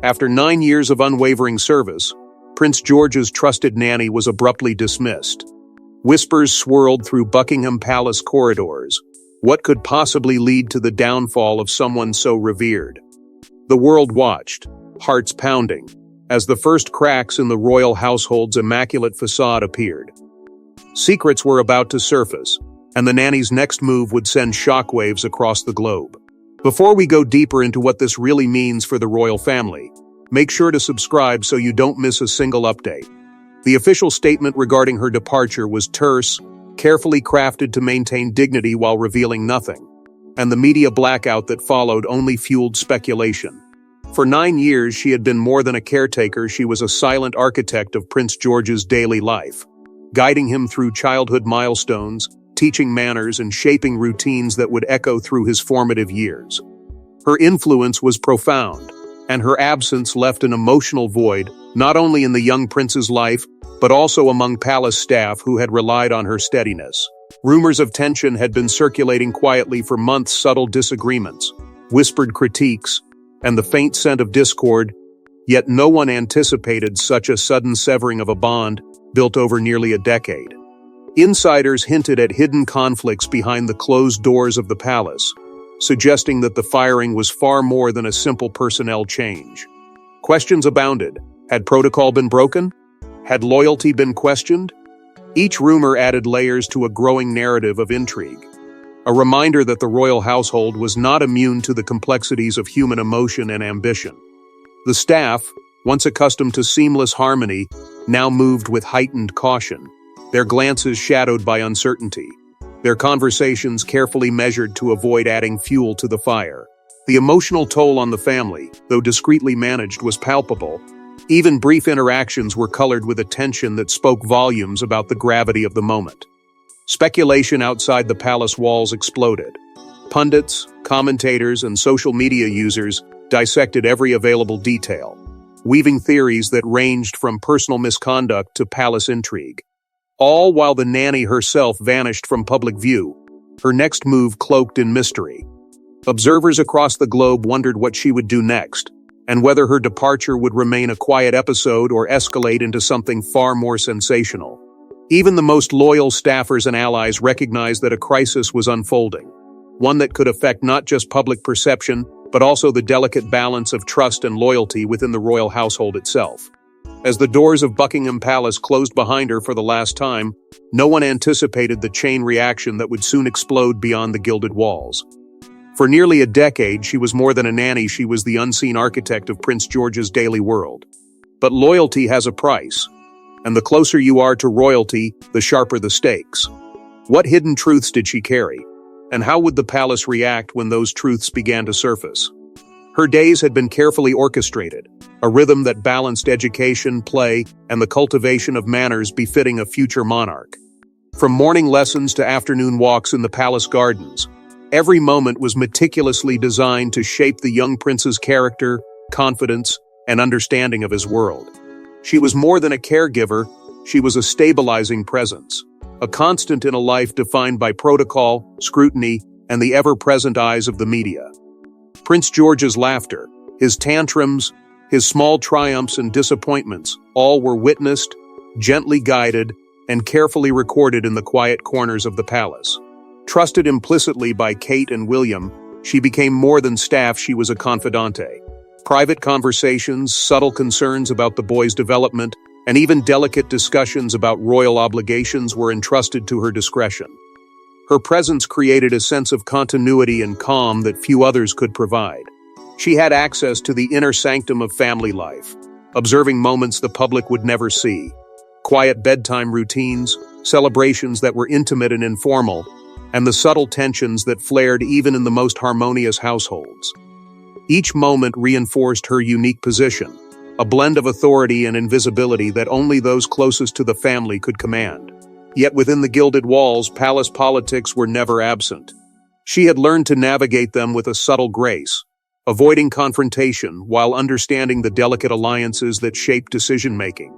After 9 years of unwavering service, Prince George's trusted nanny was abruptly dismissed. Whispers swirled through Buckingham Palace corridors. What could possibly lead to the downfall of someone so revered? The world watched, hearts pounding, as the first cracks in the royal household's immaculate facade appeared. Secrets were about to surface, and the nanny's next move would send shockwaves across the globe. Before we go deeper into what this really means for the royal family, make sure to subscribe so you don't miss a single update. The official statement regarding her departure was terse, carefully crafted to maintain dignity while revealing nothing, and the media blackout that followed only fueled speculation. For 9 years, she had been more than a caretaker. She was a silent architect of Prince George's daily life, guiding him through childhood milestones, teaching manners, and shaping routines that would echo through his formative years. Her influence was profound, and her absence left an emotional void, not only in the young prince's life, but also among palace staff who had relied on her steadiness. Rumors of tension had been circulating quietly for months, subtle disagreements, whispered critiques, and the faint scent of discord, yet no one anticipated such a sudden severing of a bond built over nearly a decade. Insiders hinted at hidden conflicts behind the closed doors of the palace, suggesting that the firing was far more than a simple personnel change. Questions abounded. Had protocol been broken? Had loyalty been questioned? Each rumor added layers to a growing narrative of intrigue, a reminder that the royal household was not immune to the complexities of human emotion and ambition. The staff, once accustomed to seamless harmony, now moved with heightened caution, their glances shadowed by uncertainty, their conversations carefully measured to avoid adding fuel to the fire. The emotional toll on the family, though discreetly managed, was palpable. Even brief interactions were colored with a tension that spoke volumes about the gravity of the moment. Speculation outside the palace walls exploded. Pundits, commentators, and social media users dissected every available detail, weaving theories that ranged from personal misconduct to palace intrigue. All while the nanny herself vanished from public view, her next move cloaked in mystery. Observers across the globe wondered what she would do next, and whether her departure would remain a quiet episode or escalate into something far more sensational. Even the most loyal staffers and allies recognized that a crisis was unfolding, one that could affect not just public perception, but also the delicate balance of trust and loyalty within the royal household itself. As the doors of Buckingham Palace closed behind her for the last time, no one anticipated the chain reaction that would soon explode beyond the gilded walls. For nearly a decade, she was more than a nanny. She was the unseen architect of Prince George's daily world. But loyalty has a price, and the closer you are to royalty, the sharper the stakes. What hidden truths did she carry, and how would the palace react when those truths began to surface? Her days had been carefully orchestrated, a rhythm that balanced education, play, and the cultivation of manners befitting a future monarch. From morning lessons to afternoon walks in the palace gardens, every moment was meticulously designed to shape the young prince's character, confidence, and understanding of his world. She was more than a caregiver, she was a stabilizing presence, a constant in a life defined by protocol, scrutiny, and the ever-present eyes of the media. Prince George's laughter, his tantrums, his small triumphs and disappointments, all were witnessed, gently guided, and carefully recorded in the quiet corners of the palace. Trusted implicitly by Kate and William, she became more than staff. She was a confidante. Private conversations, subtle concerns about the boy's development, and even delicate discussions about royal obligations were entrusted to her discretion. Her presence created a sense of continuity and calm that few others could provide. She had access to the inner sanctum of family life, observing moments the public would never see. Quiet bedtime routines, celebrations that were intimate and informal, and the subtle tensions that flared even in the most harmonious households. Each moment reinforced her unique position, a blend of authority and invisibility that only those closest to the family could command. Yet within the gilded walls, palace politics were never absent. She had learned to navigate them with a subtle grace, avoiding confrontation while understanding the delicate alliances that shaped decision-making.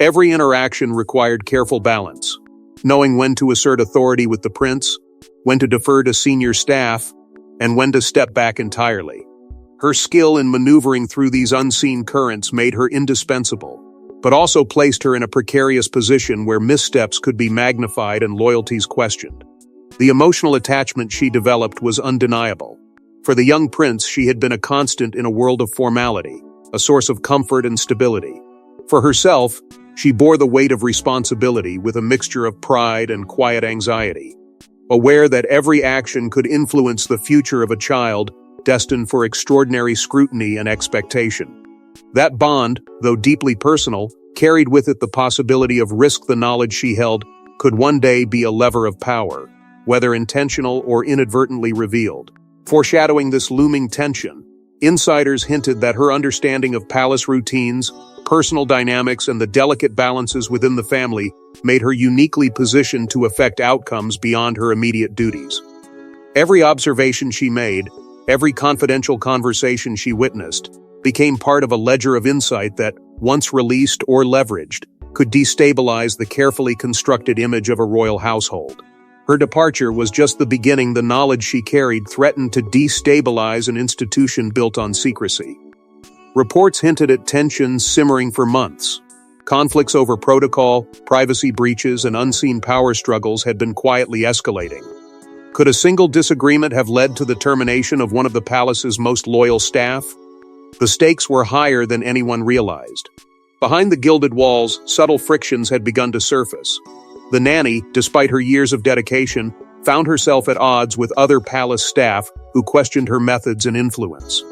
Every interaction required careful balance, knowing when to assert authority with the prince, when to defer to senior staff, and when to step back entirely. Her skill in maneuvering through these unseen currents made her indispensable, but also placed her in a precarious position where missteps could be magnified and loyalties questioned. The emotional attachment she developed was undeniable. For the young prince, she had been a constant in a world of formality, a source of comfort and stability. For herself, she bore the weight of responsibility with a mixture of pride and quiet anxiety, aware that every action could influence the future of a child destined for extraordinary scrutiny and expectation. That bond, though deeply personal, carried with it the possibility of risk. The knowledge she held could one day be a lever of power, whether intentional or inadvertently revealed. Foreshadowing this looming tension, insiders hinted that her understanding of palace routines, personal dynamics, and the delicate balances within the family made her uniquely positioned to affect outcomes beyond her immediate duties. Every observation she made, every confidential conversation she witnessed, became part of a ledger of insight that, once released or leveraged, could destabilize the carefully constructed image of a royal household. Her departure was just the beginning. The knowledge she carried threatened to destabilize an institution built on secrecy. Reports hinted at tensions simmering for months. Conflicts over protocol, privacy breaches, and unseen power struggles had been quietly escalating. Could a single disagreement have led to the termination of one of the palace's most loyal staff? The stakes were higher than anyone realized. Behind the gilded walls, subtle frictions had begun to surface. The nanny, despite her years of dedication, found herself at odds with other palace staff who questioned her methods and influence.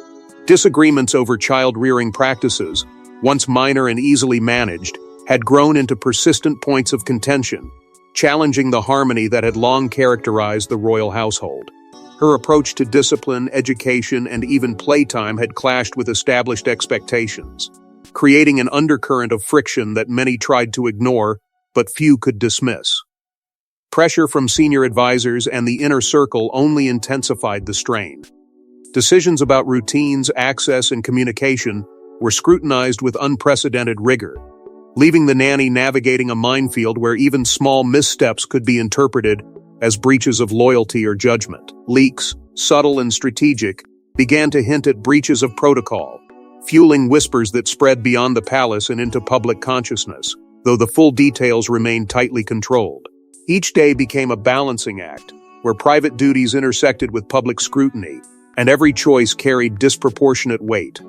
Disagreements over child-rearing practices, once minor and easily managed, had grown into persistent points of contention, challenging the harmony that had long characterized the royal household. Her approach to discipline, education, and even playtime had clashed with established expectations, creating an undercurrent of friction that many tried to ignore, but few could dismiss. Pressure from senior advisors and the inner circle only intensified the strain. Decisions about routines, access, and communication were scrutinized with unprecedented rigor, leaving the nanny navigating a minefield where even small missteps could be interpreted as breaches of loyalty or judgment. Leaks, subtle and strategic, began to hint at breaches of protocol, fueling whispers that spread beyond the palace and into public consciousness, though the full details remained tightly controlled. Each day became a balancing act, where private duties intersected with public scrutiny, and every choice carried disproportionate weight.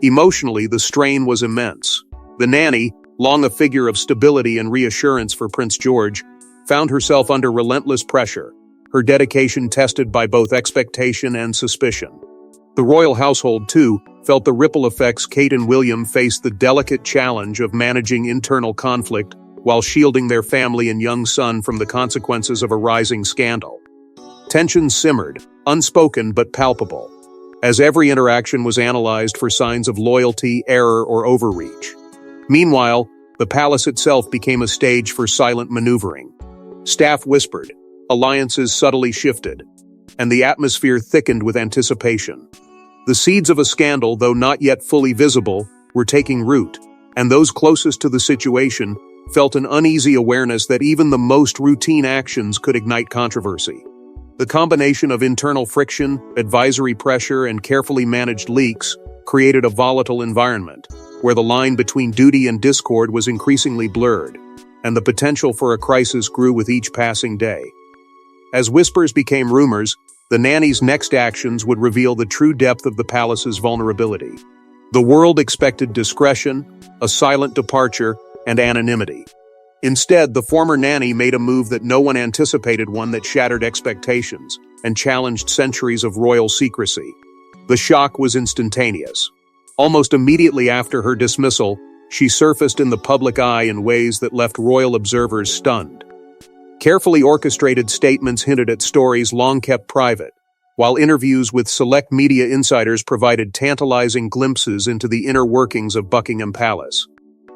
Emotionally, the strain was immense. The nanny, long a figure of stability and reassurance for Prince George, found herself under relentless pressure, her dedication tested by both expectation and suspicion. The royal household, too, felt the ripple effects. Kate and William faced the delicate challenge of managing internal conflict while shielding their family and young son from the consequences of a rising scandal. Tensions simmered, unspoken but palpable, as every interaction was analyzed for signs of loyalty, error, or overreach. Meanwhile, the palace itself became a stage for silent maneuvering. Staff whispered, alliances subtly shifted, and the atmosphere thickened with anticipation. The seeds of a scandal, though not yet fully visible, were taking root, and those closest to the situation felt an uneasy awareness that even the most routine actions could ignite controversy. The combination of internal friction, advisory pressure, and carefully managed leaks created a volatile environment, where the line between duty and discord was increasingly blurred, and the potential for a crisis grew with each passing day. As whispers became rumors, the nanny's next actions would reveal the true depth of the palace's vulnerability. The world expected discretion, a silent departure, and anonymity. Instead, the former nanny made a move that no one anticipated, one that shattered expectations and challenged centuries of royal secrecy. The shock was instantaneous. Almost immediately after her dismissal, she surfaced in the public eye in ways that left royal observers stunned. Carefully orchestrated statements hinted at stories long kept private, while interviews with select media insiders provided tantalizing glimpses into the inner workings of Buckingham Palace.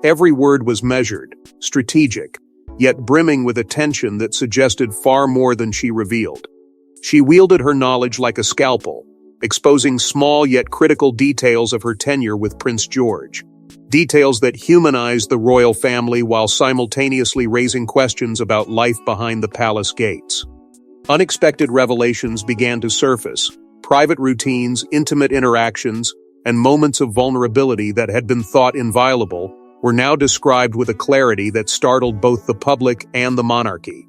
Every word was measured, strategic, yet brimming with a tension that suggested far more than she revealed. She wielded her knowledge like a scalpel, exposing small yet critical details of her tenure with Prince George. Details that humanized the royal family while simultaneously raising questions about life behind the palace gates. Unexpected revelations began to surface, private routines, intimate interactions, and moments of vulnerability that had been thought inviolable were now described with a clarity that startled both the public and the monarchy.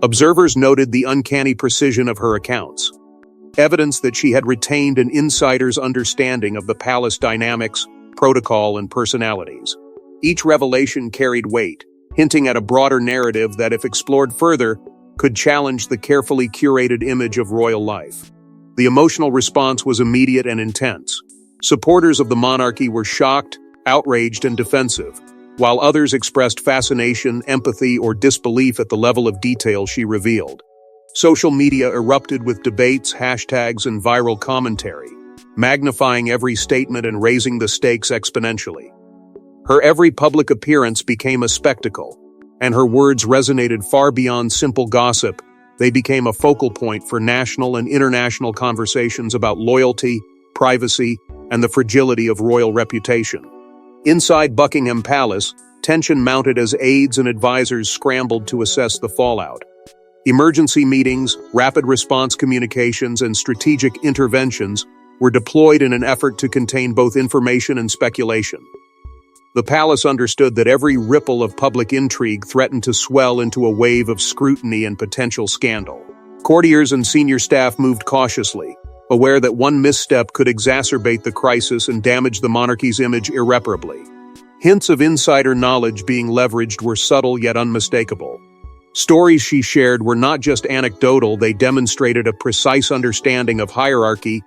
Observers noted the uncanny precision of her accounts, evidence that she had retained an insider's understanding of the palace dynamics, protocol, and personalities. Each revelation carried weight, hinting at a broader narrative that, if explored further, could challenge the carefully curated image of royal life. The emotional response was immediate and intense. Supporters of the monarchy were shocked, outraged, and defensive, while others expressed fascination, empathy, or disbelief at the level of detail she revealed. Social media erupted with debates, hashtags, and viral commentary, magnifying every statement and raising the stakes exponentially. Her every public appearance became a spectacle, and her words resonated far beyond simple gossip. They became a focal point for national and international conversations about loyalty, privacy, and the fragility of royal reputation. Inside Buckingham Palace, tension mounted as aides and advisors scrambled to assess the fallout. Emergency meetings, rapid response communications, and strategic interventions were deployed in an effort to contain both information and speculation. The palace understood that every ripple of public intrigue threatened to swell into a wave of scrutiny and potential scandal. Courtiers and senior staff moved cautiously, aware that one misstep could exacerbate the crisis and damage the monarchy's image irreparably. Hints of insider knowledge being leveraged were subtle yet unmistakable. Stories she shared were not just anecdotal, they demonstrated a precise understanding of hierarchy,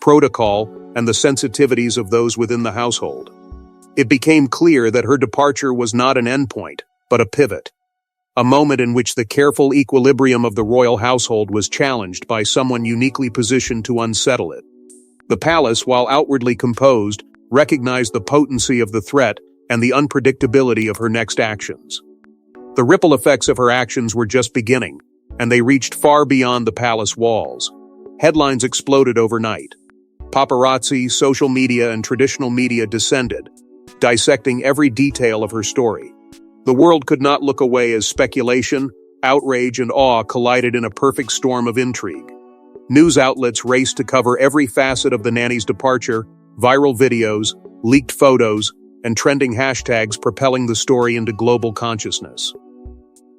protocol, and the sensitivities of those within the household. It became clear that her departure was not an endpoint, but a pivot. A moment in which the careful equilibrium of the royal household was challenged by someone uniquely positioned to unsettle it. The palace, while outwardly composed, recognized the potency of the threat and the unpredictability of her next actions. The ripple effects of her actions were just beginning, and they reached far beyond the palace walls. Headlines exploded overnight. Paparazzi, social media, and traditional media descended, dissecting every detail of her story. The world could not look away as speculation, outrage, and awe collided in a perfect storm of intrigue. News outlets raced to cover every facet of the nanny's departure, viral videos, leaked photos, and trending hashtags propelling the story into global consciousness.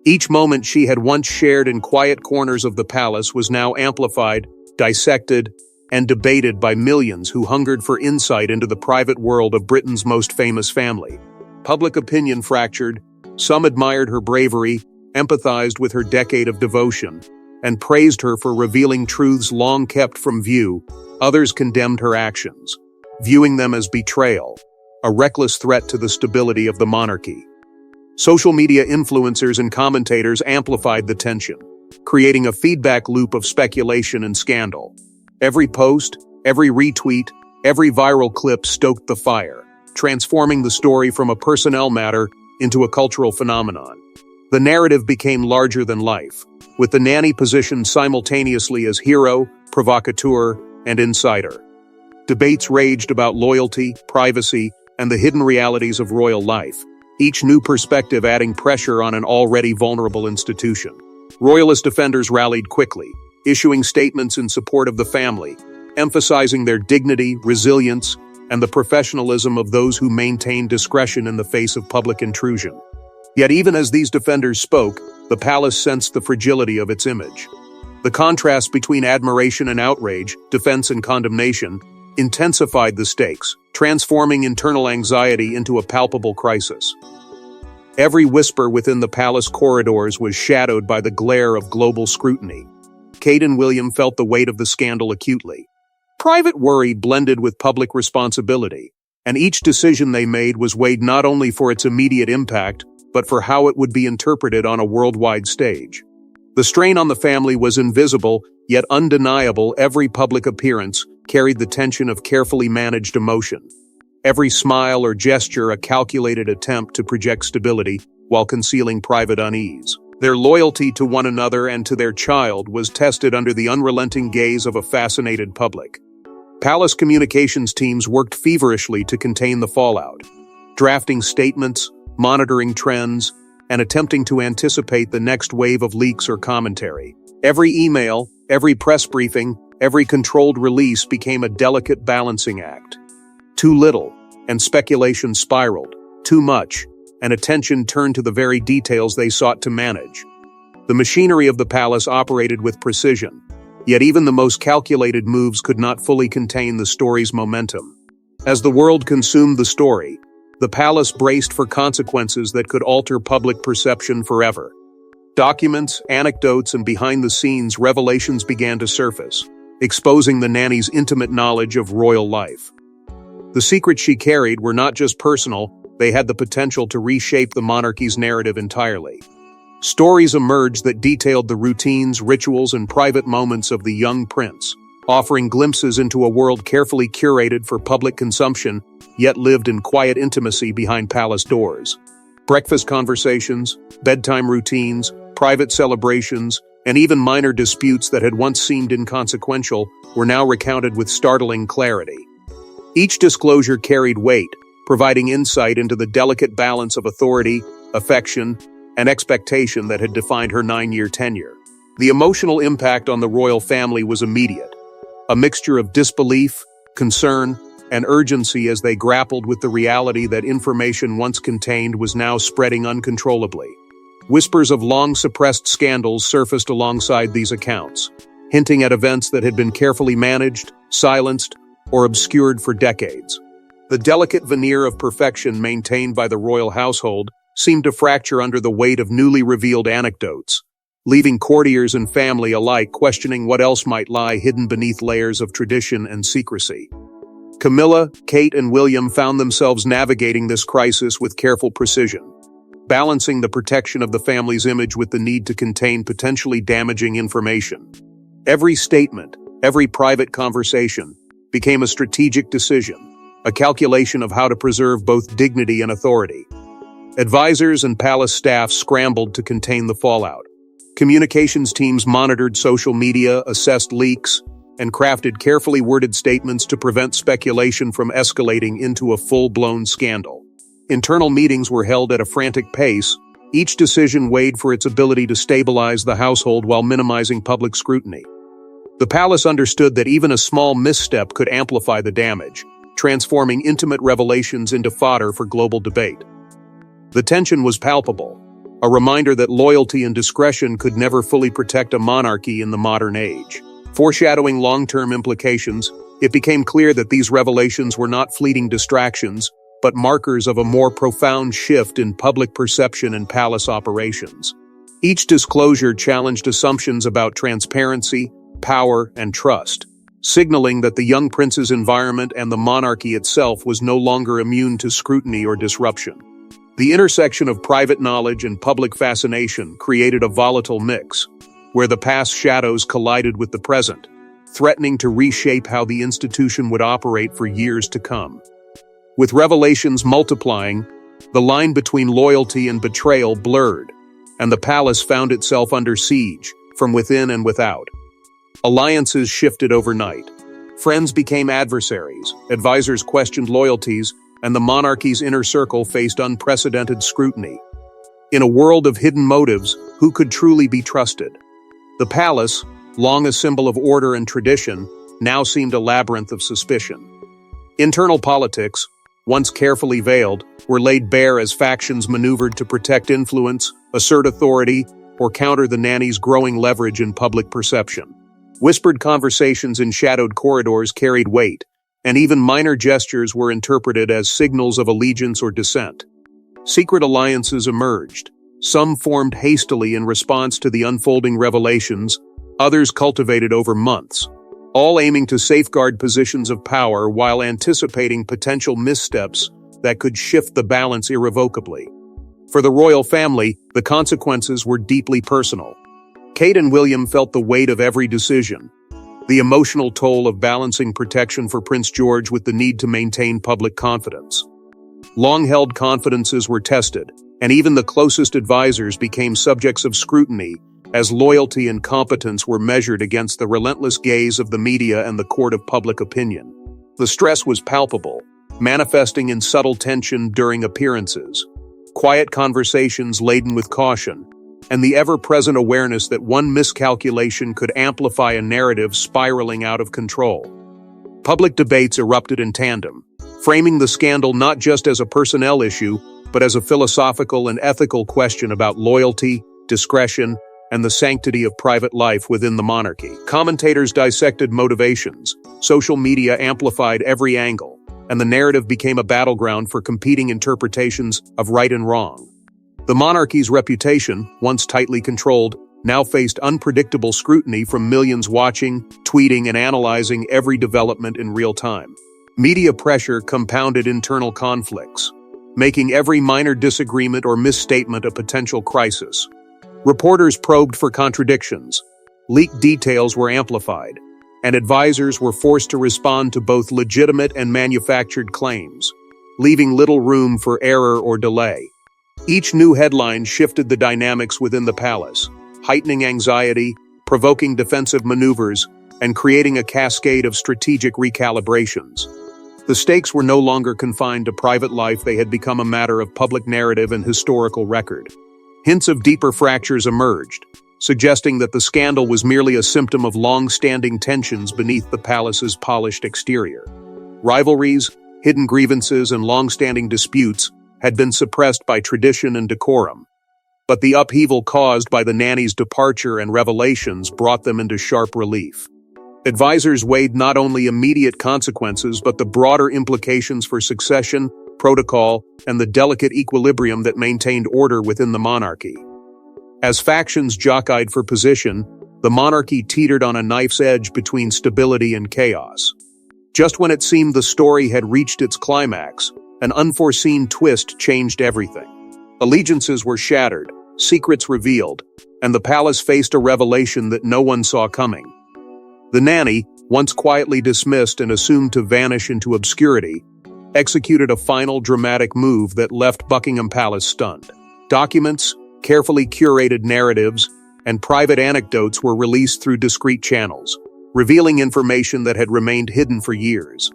Each moment she had once shared in quiet corners of the palace was now amplified, dissected, and debated by millions who hungered for insight into the private world of Britain's most famous family. Public opinion fractured. Some admired her bravery, empathized with her decade of devotion, and praised her for revealing truths long kept from view. Others condemned her actions, viewing them as betrayal, a reckless threat to the stability of the monarchy. Social media influencers and commentators amplified the tension, creating a feedback loop of speculation and scandal. Every post, every retweet, every viral clip stoked the fire, transforming the story from a personnel matter into a cultural phenomenon. The narrative became larger than life, with the nanny positioned simultaneously as hero, provocateur, and insider. Debates raged about loyalty, privacy, and the hidden realities of royal life, each new perspective adding pressure on an already vulnerable institution. Royalist defenders rallied quickly, issuing statements in support of the family, emphasizing their dignity, resilience, and the professionalism of those who maintain discretion in the face of public intrusion. Yet even as these defenders spoke, the palace sensed the fragility of its image. The contrast between admiration and outrage, defense and condemnation, intensified the stakes, transforming internal anxiety into a palpable crisis. Every whisper within the palace corridors was shadowed by the glare of global scrutiny. Kate and William felt the weight of the scandal acutely. Private worry blended with public responsibility, and each decision they made was weighed not only for its immediate impact, but for how it would be interpreted on a worldwide stage. The strain on the family was invisible, yet undeniable. Every public appearance carried the tension of carefully managed emotion. Every smile or gesture a calculated attempt to project stability while concealing private unease. Their loyalty to one another and to their child was tested under the unrelenting gaze of a fascinated public. Palace communications teams worked feverishly to contain the fallout, drafting statements, monitoring trends, and attempting to anticipate the next wave of leaks or commentary. Every email, every press briefing, every controlled release became a delicate balancing act. Too little, and speculation spiraled. Too much, and attention turned to the very details they sought to manage. The machinery of the palace operated with precision, yet even the most calculated moves could not fully contain the story's momentum. As the world consumed the story, the palace braced for consequences that could alter public perception forever. Documents, anecdotes, and behind-the-scenes revelations began to surface, exposing the nanny's intimate knowledge of royal life. The secrets she carried were not just personal, they had the potential to reshape the monarchy's narrative entirely. Stories emerged that detailed the routines, rituals, and private moments of the young prince, offering glimpses into a world carefully curated for public consumption, yet lived in quiet intimacy behind palace doors. Breakfast conversations, bedtime routines, private celebrations, and even minor disputes that had once seemed inconsequential were now recounted with startling clarity. Each disclosure carried weight, providing insight into the delicate balance of authority, affection, and expectation that had defined her 9-year tenure. The emotional impact on the royal family was immediate, a mixture of disbelief, concern, and urgency as they grappled with the reality that information once contained was now spreading uncontrollably. Whispers of long-suppressed scandals surfaced alongside these accounts, hinting at events that had been carefully managed, silenced, or obscured for decades. The delicate veneer of perfection maintained by the royal household seemed to fracture under the weight of newly revealed anecdotes, leaving courtiers and family alike questioning what else might lie hidden beneath layers of tradition and secrecy. Camilla, Kate, and William found themselves navigating this crisis with careful precision, balancing the protection of the family's image with the need to contain potentially damaging information. Every statement, every private conversation, became a strategic decision, a calculation of how to preserve both dignity and authority. Advisors and palace staff scrambled to contain the fallout. Communications teams monitored social media, assessed leaks, and crafted carefully worded statements to prevent speculation from escalating into a full-blown scandal. Internal meetings were held at a frantic pace, each decision weighed for its ability to stabilize the household while minimizing public scrutiny. The palace understood that even a small misstep could amplify the damage, transforming intimate revelations into fodder for global debate. The tension was palpable, a reminder that loyalty and discretion could never fully protect a monarchy in the modern age. Foreshadowing long-term implications, it became clear that these revelations were not fleeting distractions, but markers of a more profound shift in public perception and palace operations. Each disclosure challenged assumptions about transparency, power, and trust, signaling that the young prince's environment and the monarchy itself was no longer immune to scrutiny or disruption. The intersection of private knowledge and public fascination created a volatile mix, where the past shadows collided with the present, threatening to reshape how the institution would operate for years to come. With revelations multiplying, the line between loyalty and betrayal blurred, and the palace found itself under siege, from within and without. Alliances shifted overnight. Friends became adversaries, advisors questioned loyalties, and the monarchy's inner circle faced unprecedented scrutiny. In a world of hidden motives, who could truly be trusted? The palace, long a symbol of order and tradition, now seemed a labyrinth of suspicion. Internal politics, once carefully veiled, were laid bare as factions maneuvered to protect influence, assert authority, or counter the nanny's growing leverage in public perception. Whispered conversations in shadowed corridors carried weight, and even minor gestures were interpreted as signals of allegiance or dissent. Secret alliances emerged. Some formed hastily in response to the unfolding revelations, others cultivated over months, all aiming to safeguard positions of power while anticipating potential missteps that could shift the balance irrevocably. For the royal family, the consequences were deeply personal. Kate and William felt the weight of every decision, the emotional toll of balancing protection for Prince George with the need to maintain public confidence. Long-held confidences were tested, and even the closest advisors became subjects of scrutiny as loyalty and competence were measured against the relentless gaze of the media and the court of public opinion. The stress was palpable, manifesting in subtle tension during appearances, quiet conversations laden with caution, and the ever-present awareness that one miscalculation could amplify a narrative spiraling out of control. Public debates erupted in tandem, framing the scandal not just as a personnel issue, but as a philosophical and ethical question about loyalty, discretion, and the sanctity of private life within the monarchy. Commentators dissected motivations, social media amplified every angle, and the narrative became a battleground for competing interpretations of right and wrong. The monarchy's reputation, once tightly controlled, now faced unpredictable scrutiny from millions watching, tweeting, and analyzing every development in real time. Media pressure compounded internal conflicts, making every minor disagreement or misstatement a potential crisis. Reporters probed for contradictions, leaked details were amplified, and advisors were forced to respond to both legitimate and manufactured claims, leaving little room for error or delay. Each new headline shifted the dynamics within the palace, heightening anxiety, provoking defensive maneuvers, and creating a cascade of strategic recalibrations. The stakes were no longer confined to private life, they had become a matter of public narrative and historical record. Hints of deeper fractures emerged, suggesting that the scandal was merely a symptom of long-standing tensions beneath the palace's polished exterior. Rivalries, hidden grievances, and long-standing disputes had been suppressed by tradition and decorum, but the upheaval caused by the nanny's departure and revelations brought them into sharp relief. Advisors weighed not only immediate consequences but the broader implications for succession, protocol, and the delicate equilibrium that maintained order within the monarchy. As factions jockeyed for position, the monarchy teetered on a knife's edge between stability and chaos. Just when it seemed the story had reached its climax, an unforeseen twist changed everything. Allegiances were shattered, secrets revealed, and the palace faced a revelation that no one saw coming. The nanny, once quietly dismissed and assumed to vanish into obscurity, executed a final dramatic move that left Buckingham Palace stunned. Documents, carefully curated narratives, and private anecdotes were released through discreet channels, revealing information that had remained hidden for years.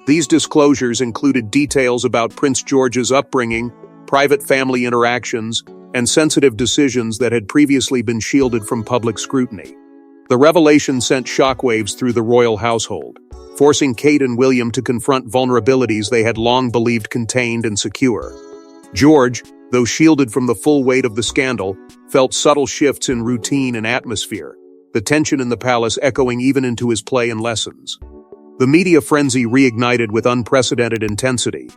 These disclosures included details about Prince George's upbringing, private family interactions, and sensitive decisions that had previously been shielded from public scrutiny. The revelation sent shockwaves through the royal household, forcing Kate and William to confront vulnerabilities they had long believed contained and secure. George, though shielded from the full weight of the scandal, felt subtle shifts in routine and atmosphere, the tension in the palace echoing even into his play and lessons. The media frenzy reignited with unprecedented intensity.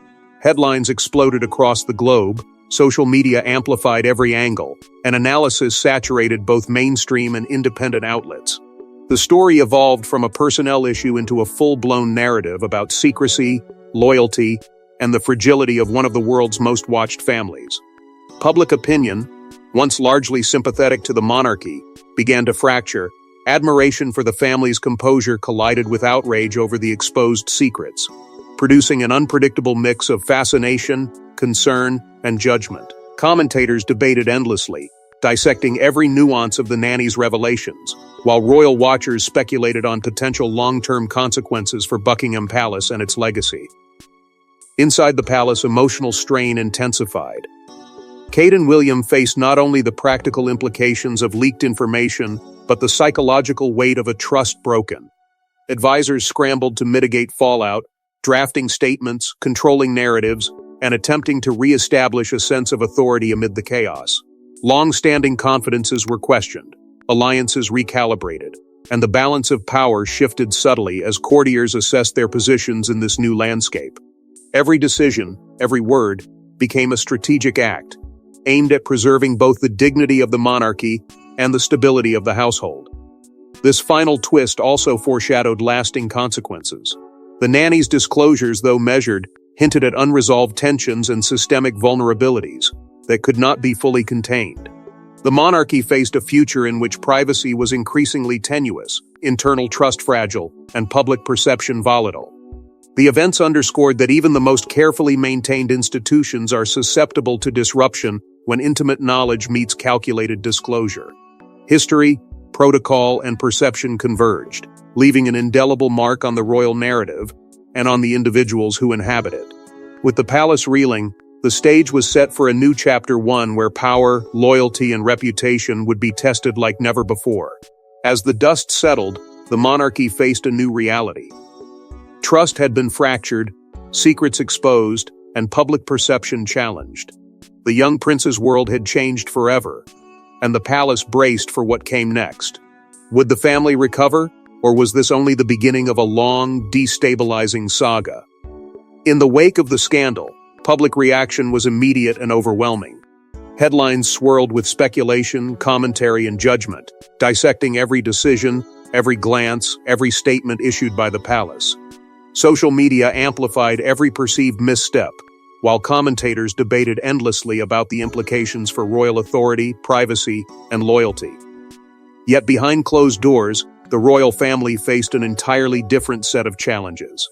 Headlines exploded across the globe, social media amplified every angle, and analysis saturated both mainstream and independent outlets. The story evolved from a personnel issue into a full-blown narrative about secrecy, loyalty, and the fragility of one of the world's most watched families. Public opinion, once largely sympathetic to the monarchy, began to fracture. Admiration for the family's composure collided with outrage over the exposed secrets, producing an unpredictable mix of fascination, concern, and judgment. Commentators debated endlessly, dissecting every nuance of the nanny's revelations, while royal watchers speculated on potential long-term consequences for Buckingham Palace and its legacy. Inside the palace, emotional strain intensified. Kate and William faced not only the practical implications of leaked information, but the psychological weight of a trust broken. Advisors scrambled to mitigate fallout, drafting statements, controlling narratives, and attempting to re-establish a sense of authority amid the chaos. Long-standing confidences were questioned, alliances recalibrated, and the balance of power shifted subtly as courtiers assessed their positions in this new landscape. Every decision, every word, became a strategic act, aimed at preserving both the dignity of the monarchy and the stability of the household. This final twist also foreshadowed lasting consequences. The nanny's disclosures, though measured, hinted at unresolved tensions and systemic vulnerabilities that could not be fully contained. The monarchy faced a future in which privacy was increasingly tenuous, internal trust fragile, and public perception volatile. The events underscored that even the most carefully maintained institutions are susceptible to disruption when intimate knowledge meets calculated disclosure. History, protocol, and perception converged, leaving an indelible mark on the royal narrative and on the individuals who inhabit it. With the palace reeling, The stage was set for a new chapter 1 where power, loyalty, and reputation would be tested like never before. As the dust settled, the monarchy faced a new reality. Trust had been fractured, secrets exposed, and public perception challenged. The young prince's world had changed forever, and the palace braced for what came next. Would the family recover, or was this only the beginning of a long, destabilizing saga? In the wake of the scandal, public reaction was immediate and overwhelming. Headlines swirled with speculation, commentary, and judgment, dissecting every decision, every glance, every statement issued by the palace. Social media amplified every perceived misstep, while commentators debated endlessly about the implications for royal authority, privacy, and loyalty. Yet behind closed doors, the royal family faced an entirely different set of challenges.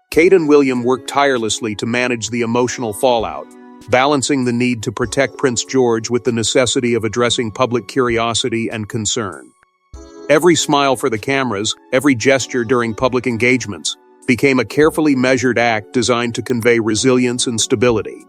Kate and William worked tirelessly to manage the emotional fallout, balancing the need to protect Prince George with the necessity of addressing public curiosity and concern. Every smile for the cameras, every gesture during public engagements, became a carefully measured act designed to convey resilience and stability.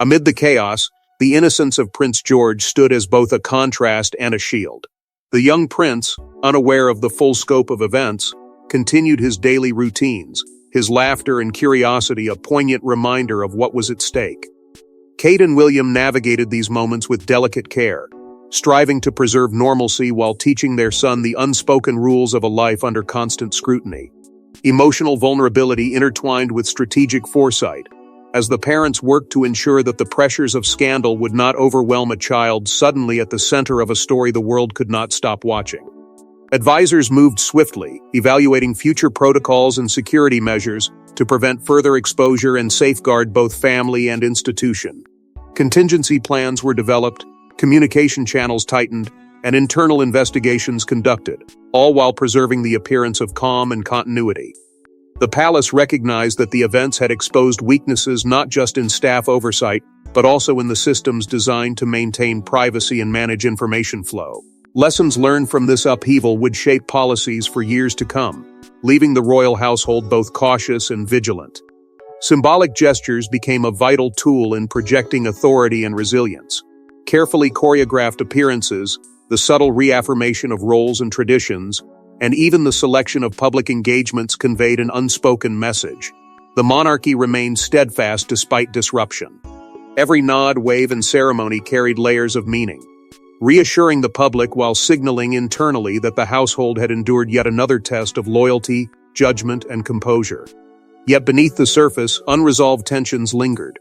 Amid the chaos, the innocence of Prince George stood as both a contrast and a shield. The young prince, unaware of the full scope of events, continued his daily routines, his laughter and curiosity a poignant reminder of what was at stake. Kate and William navigated these moments with delicate care, striving to preserve normalcy while teaching their son the unspoken rules of a life under constant scrutiny. Emotional vulnerability intertwined with strategic foresight, as the parents worked to ensure that the pressures of scandal would not overwhelm a child suddenly at the center of a story the world could not stop watching. Advisors moved swiftly, evaluating future protocols and security measures to prevent further exposure and safeguard both family and institution. Contingency plans were developed, communication channels tightened, and internal investigations conducted, all while preserving the appearance of calm and continuity. The palace recognized that the events had exposed weaknesses not just in staff oversight, but also in the systems designed to maintain privacy and manage information flow. Lessons learned from this upheaval would shape policies for years to come, leaving the royal household both cautious and vigilant. Symbolic gestures became a vital tool in projecting authority and resilience. Carefully choreographed appearances, the subtle reaffirmation of roles and traditions, and even the selection of public engagements conveyed an unspoken message. The monarchy remained steadfast despite disruption. Every nod, wave, and ceremony carried layers of meaning, reassuring the public while signaling internally that the household had endured yet another test of loyalty, judgment, and composure. Yet beneath the surface, unresolved tensions lingered.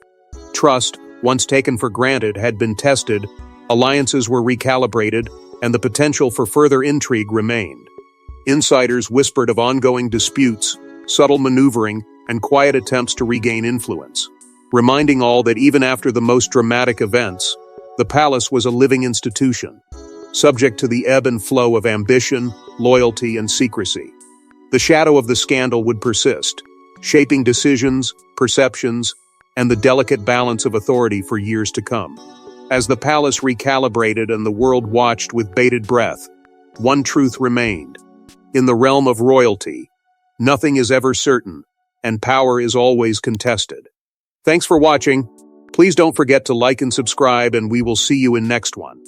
Trust, once taken for granted, had been tested, alliances were recalibrated, and the potential for further intrigue remained. Insiders whispered of ongoing disputes, subtle maneuvering, and quiet attempts to regain influence, reminding all that even after the most dramatic events, the palace was a living institution, subject to the ebb and flow of ambition, loyalty, and secrecy. The shadow of the scandal would persist, shaping decisions, perceptions, and the delicate balance of authority for years to come. As the palace recalibrated and the world watched with bated breath, one truth remained. In the realm of royalty, nothing is ever certain, and power is always contested. Thanks for watching. Please don't forget to like and subscribe, and we will see you in next one.